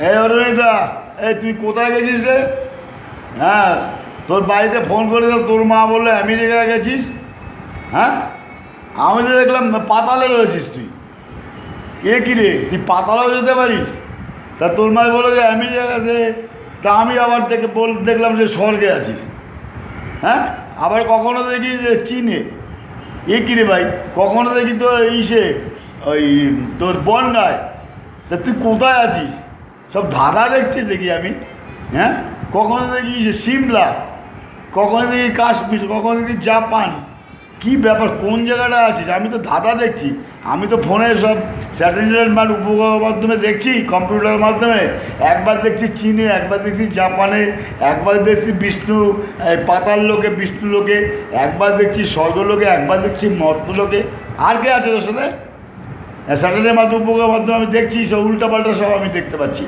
এই অরুণিতা, এই তুই কোথায় গেছিস রে? হ্যাঁ, তোর বাড়িতে ফোন করে তোর মা বললো আমেরিকা গেছিস। হ্যাঁ, আমি তো দেখলাম পাতালে রয়েছিস তুই। কি রে, তুই পাতালেও যেতে পারিস? তা তোর মা বলে যে আমেরিকা গেছে, তা আমি আবার দেখলাম যে স্বর্গে আছিস। হ্যাঁ, আবার কখনো দেখি যে চীনে। কি রে ভাই, কখনো দেখি তো ইসে ওই তোর বন্যায়। তা তুই কোথায় আছিস? সব ধাঁধা দেখছি দেখি আমি। হ্যাঁ, কখনো দেখি সিমলা, কখনো দেখি কাশ্মীর, কখনো দেখি জাপান। কি ব্যাপার, কোন জায়গাটা আছিস? আমি তো ধাঁধা দেখছি। আমি তো ফোনে সব স্যাটেলাইট উপগ্রহের মাধ্যমে দেখছি, কম্পিউটারের মাধ্যমে। একবার দেখছি চীনে, একবার দেখছি জাপানে, একবার দেখছি বিষ্ণু পাতাল লোকে, বিষ্ণু লোকে, একবার দেখছি স্বর্গলোকে, একবার দেখছি মর্তলোকে। আর কে আছে তোর সাথে? স্যাটেলাইটের মাধ্যমে উপগ্রহের মাধ্যমে আমি দেখছি, সব উল্টাপাল্টা সব আমি দেখতে পাচ্ছি।